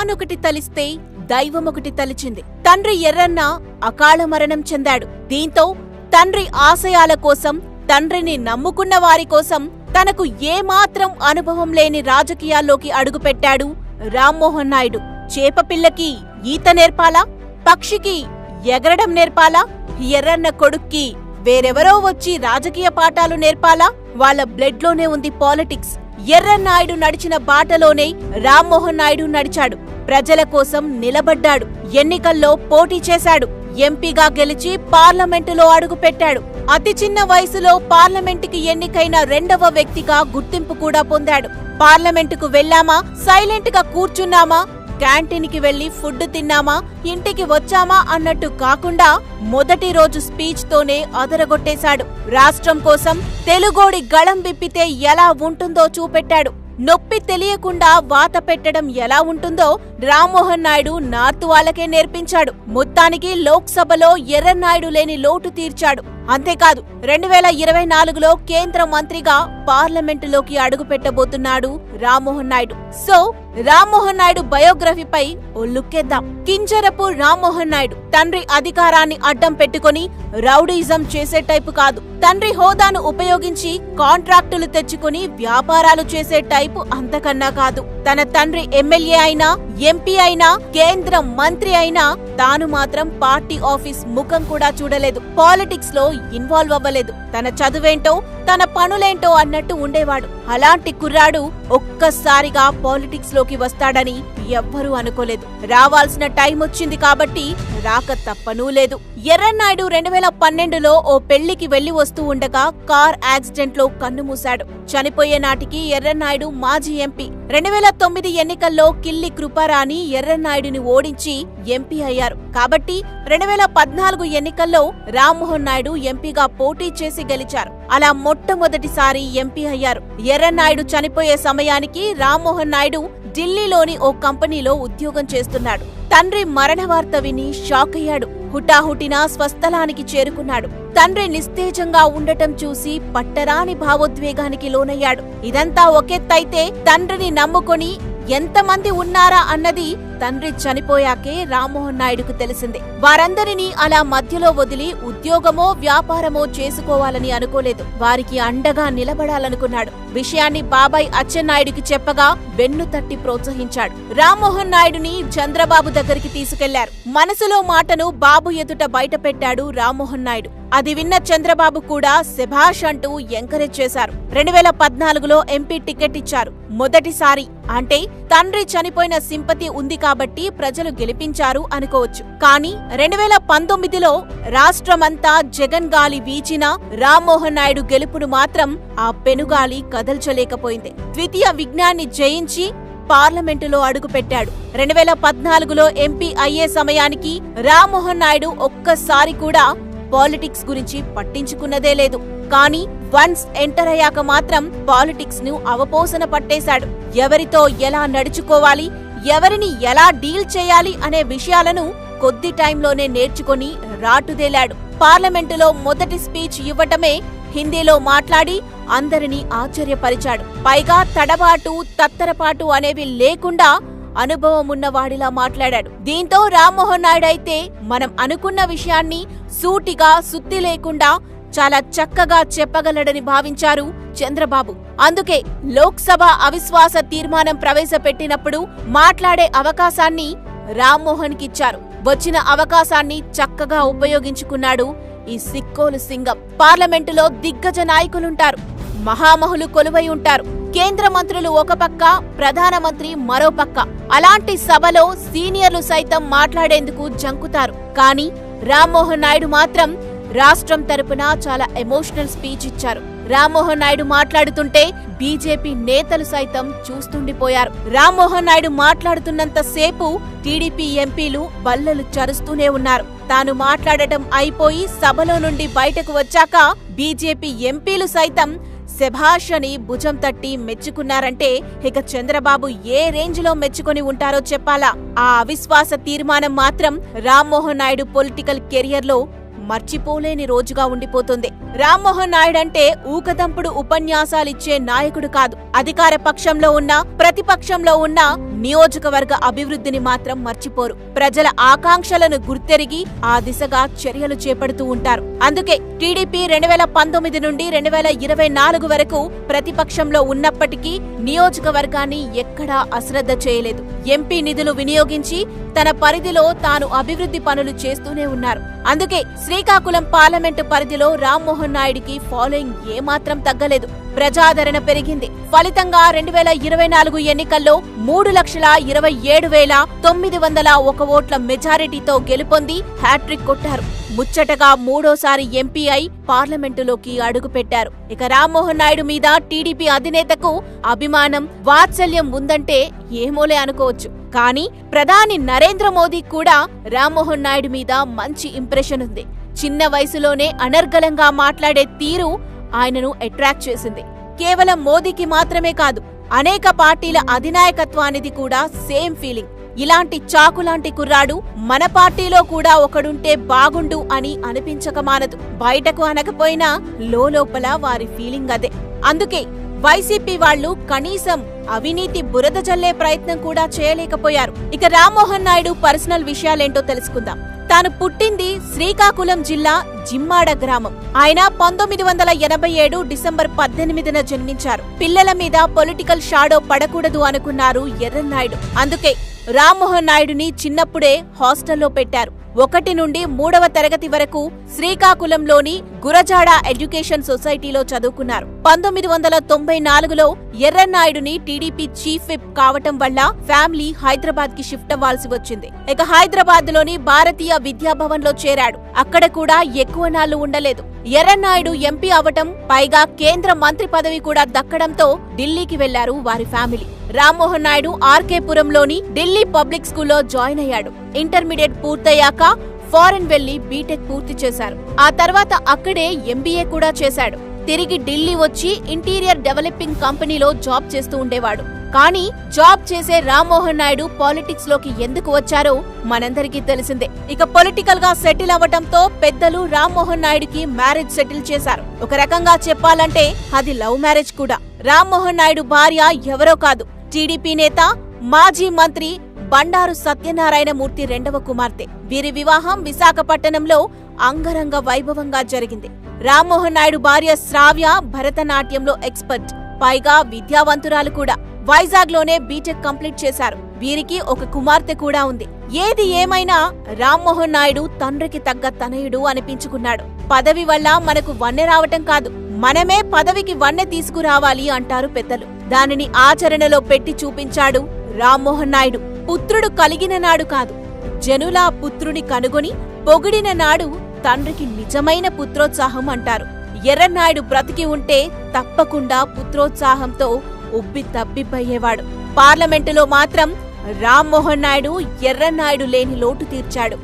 తానొకటి తలిస్తే దైవమొకటి తలిచింది. తండ్రి ఎర్రన్న అకాల మరణం చెందాడు. దీంతో తండ్రి ఆశయాల కోసం, తండ్రిని నమ్ముకున్న వారి కోసం తనకు ఏమాత్రం అనుభవం లేని రాజకీయాల్లోకి అడుగుపెట్టాడు రామ్మోహన్ నాయుడు. చేపపిల్లకి ఈత నేర్పాలా? పక్షికి ఎగరడం నేర్పాలా? ఎర్రన్న కొడుక్కి వేరెవరో వచ్చి రాజకీయ పాఠాలు నేర్పాలా? వాళ్ళ బ్లడ్లోనే ఉంది పాలిటిక్స్. ఎర్రన్నాయుడు నడిచిన బాటలోనే రామ్మోహన్ నాయుడు నడిచాడు. ప్రజల కోసం నిలబడ్డాడు. ఎన్నికల్లో పోటీ చేశాడు. ఎంపీగా గెలిచి పార్లమెంటులో అడుగుపెట్టాడు. అతి చిన్న వయసులో పార్లమెంటుకి ఎన్నికైన రెండవ వ్యక్తిగా గుర్తింపు కూడా పొందాడు. పార్లమెంటుకు వెళ్లామా, సైలెంట్ గా కూర్చున్నామా, క్యాంటీన్కి వెళ్లి ఫుడ్ తిన్నామా, ఇంటికి వచ్చామా అన్నట్టు కాకుండా మొదటి రోజు స్పీచ్ తోనే అదరగొట్టేశాడు. రాష్ట్రం కోసం తెలుగోడి గళం విప్పితే ఎలా ఉంటుందో చూపెట్టాడు. నొప్పి తెలియకుండా వాత పెట్టడం ఎలా ఉంటుందో రామ్మోహన్ నాయుడు నార్త్ వాళ్ళకే నేర్పించాడు. మొత్తానికి లోక్సభలో ఎర్రన్నాయుడు లేని లోటు తీర్చాడు. అంతేకాదు 2024లో కేంద్ర మంత్రిగా పార్లమెంటులోకి అడుగుపెట్టబోతున్నాడు రామ్మోహన్ నాయుడు. సో రామ్మోహన్ నాయుడు బయోగ్రఫీపై ఓ లుక్కేద్దాం. కింజరపు రామ్మోహన్ నాయుడు తండ్రి అధికారాన్ని అడ్డం పెట్టుకుని రౌడీజం చేసే టైపు కాదు. తండ్రి హోదాను ఉపయోగించి కాంట్రాక్టులు తెచ్చుకుని వ్యాపారాలు చేసే టైపు అంతకన్నా కాదు. తన తండ్రి ఎమ్మెల్యే అయినా, ఎంపీ అయినా, కేంద్ర మంత్రి అయినా తాను మాత్రం పార్టీ ఆఫీస్ ముఖం కూడా చూడలేదు. పాలిటిక్స్ లో ఇన్వాల్వ్ అవ్వలేదు. తన చదువేంటో, తన పనులేంటో అన్నట్టు ఉండేవాడు. అలాంటి కుర్రాడు ఒక్కసారిగా పాలిటిక్స్ లోకి వస్తాడని ఎవ్వరూ అనుకోలేదు. రావాల్సిన టైం వచ్చింది కాబట్టి రాక తప్పనూ లేదు. ఎర్రన్నాయుడు 2012లో ఓ పెళ్లికి వెళ్లి వస్తూ ఉండగా కార్ యాక్సిడెంట్ లో కన్నుమూశాడు. చనిపోయే నాటికి ఎర్రన్నాయుడు మాజీ ఎంపీ. 2009 ఎన్నికల్లో కిల్లి కృపారాణి ఎర్రన్నాయుడిని ఓడించి ఎంపీ అయ్యారు. కాబట్టి 2014 ఎన్నికల్లో రామ్మోహన్ నాయుడు ఎంపీగా పోటీ చేసి గెలిచారు. అలా మొట్టమొదటిసారి ఎంపీ అయ్యారు. ఎర్రన్నాయుడు చనిపోయే సమయానికి రామ్మోహన్ నాయుడు ఢిల్లీలోని ఓ కంపెనీలో ఉద్యోగం చేస్తున్నాడు. తండ్రి మరణ వార్త విని షాక్ అయ్యాడు. హుటాహుటిన స్వస్థలానికి చేరుకున్నాడు. తండ్రి నిస్తేజంగా ఉండటం చూసి పట్టరాని భావోద్వేగానికి లోనయ్యాడు. ఇదంతా ఒకెత్తైతే తండ్రిని నమ్ముకొని ఎంతమంది ఉన్నారా అన్నది తండ్రి చనిపోయాకే రామ్మోహన్ నాయుడుకు తెలిసింది. వారందరినీ అలా మధ్యలో వదిలి ఉద్యోగమో వ్యాపారమో చేసుకోవాలని అనుకోలేదు. వారికి అండగా నిలబడాలనుకున్నాడు. విషయాన్ని బాబాయ్ అచ్చెన్నాయుడికి చెప్పగా వెన్ను తట్టి ప్రోత్సహించాడు. రామ్మోహన్ నాయుడుని చంద్రబాబు దగ్గరికి తీసుకెళ్లారు. మనసులో మాటను బాబు ఎదుట బయటపెట్టాడు రామ్మోహన్ నాయుడు. అది విన్న చంద్రబాబు కూడా శభాష్ అంటూ ఎంకరేజ్ చేశారు. 2014లో ఎంపీ టికెట్ ఇచ్చారు. మొదటిసారి అంటే తండ్రి చనిపోయిన సింపతి ఉంది కాబట్టి ప్రజలు గెలిపించారు అనుకోవచ్చు. కానీ 2019లో రాష్ట్రమంతా జగన్ గాలి వీచినా రామ్మోహన్ నాయుడు గెలుపును మాత్రం ఆ పెనుగాలి కదల్చలేకపోయింది. ద్వితీయ విఘ్నాన్ని జయించి పార్లమెంటులో అడుగుపెట్టాడు. 2014లో ఎంపీ అయ్యే సమయానికి రామ్మోహన్ నాయుడు ఒక్కసారి కూడా పాలిటిక్స్ గురించి పట్టించుకున్నదే లేదు. కానీ వన్స్ ఎంటర్ అయ్యాక మాత్రం పాలిటిక్స్ ను అవపోసన పట్టేశాడు. ఎవరితో ఎలా నడుచుకోవాలి, ఎవరిని ఎలా డీల్ చేయాలి అనే విషయాలను కొద్ది టైంలోనే నేర్చుకుని రాటుదేలాడు. పార్లమెంటులో మొదటి స్పీచ్ ఇవ్వటమే హిందీలో మాట్లాడి అందరినీ ఆశ్చర్యపరిచాడు. పైగా తడబాటు, తత్తరపాటు అనేవి లేకుండా అనుభవమున్నవాడిలా మాట్లాడాడు. దీంతో రామ్మోహన్ నాయుడు అయితే మనం అనుకున్న విషయాన్ని సూటిగా, సుత్తి లేకుండా చాలా చక్కగా చెప్పగలడని భావించారు చంద్రబాబు. అందుకే లోక్సభ అవిశ్వాస తీర్మానం ప్రవేశపెట్టినప్పుడు మాట్లాడే అవకాశాన్ని రామ్మోహన్ కిచ్చారు. వచ్చిన అవకాశాన్ని చక్కగా ఉపయోగించుకున్నాడు ఈ సిక్కోలు సింగం. పార్లమెంటులో దిగ్గజ నాయకులుంటారు, మహామహులు కొలువై ఉంటారు. కేంద్ర మంత్రులు ఒక పక్క, ప్రధానమంత్రి మరో పక్క. అలాంటి సభలో సీనియర్లు సైతం మాట్లాడేందుకు జంకుతారు. కానీ రామ్మోహన్ నాయుడు మాత్రం రాష్ట్రం తరపున చాలా ఎమోషనల్ స్పీచ్ ఇచ్చారు. రామ్మోహన్ నాయుడు మాట్లాడుతుంటే బీజేపీ నేతలు సైతం చూస్తుండిపోయారు. రామ్మోహన్ నాయుడు మాట్లాడుతున్నంత సేపు టీడీపీ ఎంపీలు బల్లలు చరుస్తూనే ఉన్నారు. తాను మాట్లాడటం అయిపోయి సభలో నుండి బయటకు వచ్చాక బీజేపీ ఎంపీలు సైతం శభాష్ అని భుజం తట్టి మెచ్చుకున్నారంటే ఇక చంద్రబాబు ఏ రేంజ్ లో మెచ్చుకొని ఉంటారో చెప్పాలా. ఆ అవిశ్వాస తీర్మానం మాత్రం రామ్మోహన్ నాయుడు పొలిటికల్ కెరియర్ లో మర్చిపోలేని రోజుగా ఉండిపోతుంది. రామ్మోహన్ నాయుడు అంటే ఊకదంపుడు ఉపన్యాసాలిచ్చే నాయకుడు కాదు. అధికార పక్షంలో ఉన్నా ప్రతిపక్షంలో ఉన్నా నియోజకవర్గ అభివృద్ధిని మాత్రం మర్చిపోరు. ప్రజల ఆకాంక్షలను గుర్తెరిగి ఆ దిశగా చర్యలు చేపడుతూ ఉంటారు. అందుకే టీడీపీ 2019 నుండి 2024 వరకు ప్రతిపక్షంలో ఉన్నప్పటికీ నియోజకవర్గాన్ని ఎక్కడా అశ్రద్ధ చేయలేదు. ఎంపీ నిధులు వినియోగించి తన పరిధిలో తాను అభివృద్ధి పనులు చేస్తూనే ఉన్నారు. అందుకే శ్రీకాకుళం పార్లమెంటు పరిధిలో రామ్మోహన్ నాయుడికి ఫాలోయింగ్ ఏమాత్రం తగ్గలేదు. ప్రజాదరణ పెరిగింది. ఫలితంగా 2024 ఎన్నికల్లో 3,27,901 ఓట్ల మెజారిటీతో గెలుపొంది హ్యాట్రిక్ కొట్టారు. ముచ్చటగా మూడోసారి ఎంపీ అయి పార్లమెంటులోకి అడుగుపెట్టారు. ఇక రామ్మోహన్ నాయుడు మీద టీడీపీ అధినేతకు అభిమానం, వాత్సల్యం ఉందంటే ఏమోలే అనుకోవచ్చు. కానీ ప్రధాని నరేంద్ర మోదీ కూడా రామ్మోహన్ నాయుడు మీద మంచి ఇంప్రెషన్ ఉంది. చిన్న వయసులోనే అనర్గళంగా మాట్లాడే తీరు ఆయనను అట్రాక్ట్ చేసింది. కేవలం మోదీకి మాత్రమే కాదు, అనేక పార్టీల అధినాయకత్వానిది కూడా సేమ్ ఫీలింగ్. ఇలాంటి చాకులాంటి కుర్రాడు మన పార్టీలో కూడా ఒకడుంటే బాగుండు అని అనిపించకమానదు. బయటకు అనకపోయినా లోలోపల వారి ఫీలింగ్ అదే. అందుకే వైసీపీ వాళ్లు కనీసం అవినీతి బురద జల్లే ప్రయత్నం కూడా చేయలేకపోయారు. ఇక రామ్మోహన్ నాయుడు పర్సనల్ విషయాలేంటో తెలుసుకుందాం. తాను పుట్టింది శ్రీకాకుళం జిల్లా జిమ్మాడ గ్రామం. ఆయన 1987 డిసెంబర్ 18న జన్మించారు. పిల్లల మీద పొలిటికల్ షాడో పడకూడదు అనుకున్నారు ఎర్రన్నాయుడు. అందుకే రామ్మోహన్ నాయుడుని చిన్నప్పుడే హాస్టల్లో పెట్టారు. 1 నుండి 3వ తరగతి వరకు శ్రీకాకుళంలోని గురజాడ ఎడ్యుకేషన్ సొసైటీలో చదువుకున్నారు. 1994లో ఎర్రన్నాయుడుని టీడీపీ చీఫ్ విప్ కావటం వల్ల ఫ్యామిలీ హైదరాబాద్ కి షిఫ్ట్ అవ్వాల్సి వచ్చింది. ఇక హైదరాబాద్ లోని భారతీయ విద్యాభవన్ లో చేరాడు. అక్కడ కూడా ఎక్కువ నాళ్లు ఉండలేదు. ఎర్రన్నాయుడు ఎంపీ అవటం, పైగా కేంద్ర మంత్రి పదవి కూడా దక్కడంతో ఢిల్లీకి వెళ్లారు వారి ఫ్యామిలీ. రామ్మోహన్ నాయుడు ఆర్కేపురంలోని ఢిల్లీ పబ్లిక్ స్కూల్లో జాయిన్ అయ్యాడు. ఇంటర్మీడియట్ పూర్తయ్యాక ఫారెన్ వెళ్లి బీటెక్ పూర్తి చేశారు. ఆ తర్వాత అక్కడే ఎంబీఏ కూడా చేశాడు. తిరిగి ఢిల్లీ వచ్చి ఇంటీరియర్ డెవలపింగ్ కంపెనీలో జాబ్ చేస్తూ ఉండేవాడు. కానీ జాబ్ చేసే రామ్మోహన్ నాయుడు పాలిటిక్స్ లోకి ఎందుకు వచ్చారో మనందరికీ తెలిసిందే. ఇక పొలిటికల్ గా సెటిల్ అవ్వటంతో పెద్దలు రామ్మోహన్ నాయుడుకి మ్యారేజ్ సెటిల్ చేశారు. ఒక రకంగా చెప్పాలంటే అది లవ్ మ్యారేజ్ కూడా. రామ్మోహన్ నాయుడు భార్య ఎవరో కాదు, టీడీపీ నేత, మాజీ మంత్రి బండారు సత్యనారాయణమూర్తి 2వ కుమార్తె. వీరి వివాహం విశాఖపట్టణంలో అంగరంగ వైభవంగా జరిగింది. రామ్మోహన్ నాయుడు భార్య శ్రావ్య భరతనాట్యంలో ఎక్స్పర్ట్, పైగా విద్యావంతురాలు కూడా. వైజాగ్ లోనే బీటెక్ కంప్లీట్ చేశారు. వీరికి ఒక కుమార్తె కూడా ఉంది. ఏది ఏమైనా రామ్మోహన్ నాయుడు తండ్రికి తగ్గ తనయుడు అనిపించుకున్నాడు. పదవి వల్ల మనకు వన్నె రావటం కాదు, మనమే పదవికి వన్నె తీసుకురావాలి అంటారు పెద్దలు. దానిని ఆచరణలో పెట్టి చూపించాడు రామ్మోహన్ నాయుడు. పుత్రుడు కలిగిన నాడు కాదు, జనులా పుత్రుని కనుగొని పొగిడిన నాడు తండ్రికి నిజమైన పుత్రోత్సాహం అంటారు. ఎర్రన్నాయుడు బ్రతికి ఉంటే తప్పకుండా పుత్రోత్సాహంతో ఉబ్బి తబ్బిబ్బయ్యేవాడు. పార్లమెంటులో మాత్రం రామ్మోహన్ నాయుడు ఎర్రన్నాయుడు లేని లోటు తీర్చాడు.